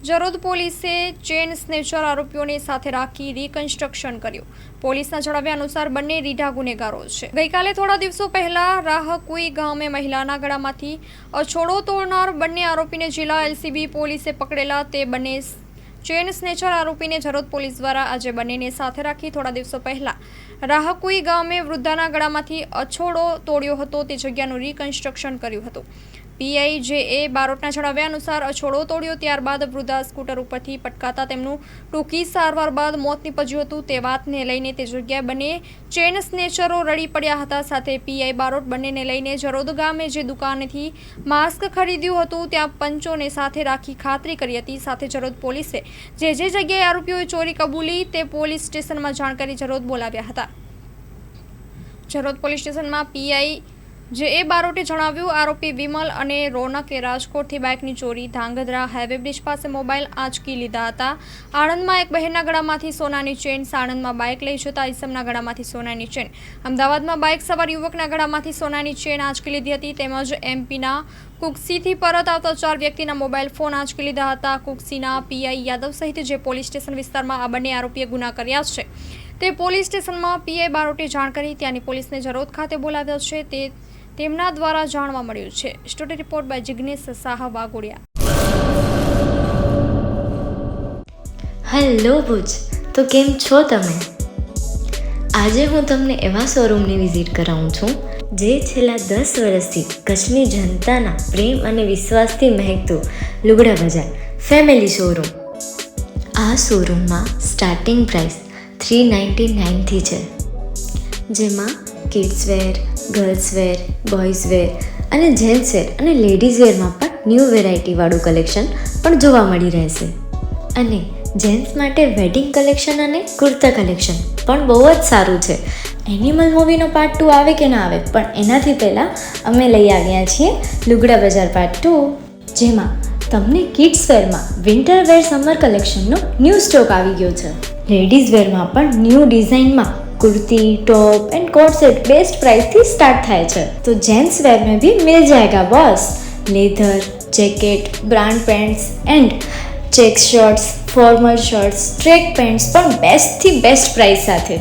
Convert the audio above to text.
જરોદ પોલીસે chain snatcher આરોપીઓને સાથે રાખી રિકન્સ્ટ્રક્શન કર્યું. પોલીસના જણાવ્યા અનુસાર બંને રીઢા ગુનેગારો છે. ગઈકાલે થોડા દિવસો પહેલા રાહકુઈ ગામે મહિલાના ગળામાંથી અછોડો તોડનાર બંને આરોપીને જિલ્લા એલસીબી પોલીસે પકડેલા. તે બંને ચેન સ્નેચર આરોપીને જરોદ પોલીસ દ્વારા આજે બંનેને સાથે રાખી થોડા દિવસો પહેલા રાહકુઈ ગામે વૃદ્ધાના ગળામાંથી અછોડો તોડ્યો હતો તે જગ્યાનું રિકન્સ્ટ્રક્શન કર્યું હતું. પીઆઈ જે બારોટના જણાવ્યા અનુસાર અછોડો તોડ્યો ત્યારબાદ વૃદ્ધા સ્કૂટર ઉપરથી પટકાતા તેમનું ટૂંકી સારવાર બાદ મોત નીપજ્યું હતું. તે વાતને લઈને તે જગ્યાએ બંને ચેન સ્નેચરો રડી પડ્યા હતા. સાથે પીઆઈ બારોટ બંનેને લઈને જરોદ ગામે જે દુકાનેથી માસ્ક ખરીદ્યું હતું ત્યાં પંચોને સાથે રાખી ખાતરી કરી હતી. સાથે જરોદ પોલીસે જે જગ્યાએ આરોપીઓએ ચોરી કબૂલી તે પોલીસ સ્ટેશનમાં જાણ કરી જરોદ બોલાવ્યા હતા. જરોદ પોલીસ સ્ટેશનમાં પીઆઈ જે બારોટે જણાવ્યું, આરોપી વિમલ અને રોનકે રાજકોટથી બાઇકની ચોરી ધાંગધ્રા હાઈવે બ્રિજ પાસે મોબાઈલ આંચકી લીધા હતા. આણંદમાં એક બહેનના ગળામાંથી સોનાની ચેન, સાણંદમાં બાઇક લઈ જતા ઈસમના ગળામાંથી સોનાની ચેન, અમદાવાદમાં બાઇક સવાર યુવકના ગળામાંથી સોનાની ચેન આંચકી લીધી હતી. તેમજ એમપીના કુકસીથી પરત આવતા 4 વ્યક્તિના મોબાઈલ ફોન આંચકી લીધા હતા. કુકસીના પીઆઈ યાદવ સહિત જે પોલીસ સ્ટેશન વિસ્તારમાં આ બંને આરોપીએ ગુના કર્યા છે તે પોલીસ સ્ટેશનમાં પીઆઈ બારોટે જાણ કરી ત્યાંની પોલીસને જરોદ ખાતે બોલાવ્યો છે તે તેમના દ્વારા જાણવા મળ્યું છે. Story report by Jignesh Shah Waghodia. Hello Bhuj, તો કેમ છો તમે? આજે હું તમને એવા શોરૂમની વિઝિટ કરાવું છું જે છેલ્લા 10 વર્ષથી કચ્છની જનતાના પ્રેમ અને વિશ્વાસથી મહેકતું લુગડા બજાર ફેમિલી શોરૂમ. આ શોરૂમમાં સ્ટાર્ટિંગ પ્રાઇસ 399થી છે, જેમાં kids wear, girls wear, boys wear અને જેન્ટ્સ વેર અને લેડીઝ વેરમાં પણ ન્યૂ વેરાયટીવાળું કલેક્શન પણ જોવા મળી રહેશે. અને જેન્ટ્સ માટે વેડિંગ કલેક્શન અને કુર્તા કલેક્શન પણ બહુ જ સારું છે. એનિમલ મૂવીનો પાર્ટ 2 આવે કે ના આવે, પણ એનાથી પહેલાં અમે લઈ આવ્યા છીએ લુગડા બજાર પાર્ટ 2, જેમાં તમને કિડ્સ વેરમાં વિન્ટર વેર સમર કલેક્શનનો ન્યૂ સ્ટોક આવી ગયો છે. લેડીઝ વેરમાં પણ ન્યૂ ડિઝાઇનમાં kurti, top and coat set best price थी स्टार्ट થાય છે. तो जेंट्स वेयर में भी मिल जाएगा boss. Leather, jacket, brand pants and check shirts, formal shirts, track pants પણ બેસ્ટ થી બેસ્ટ પ્રાઇસ સાથે.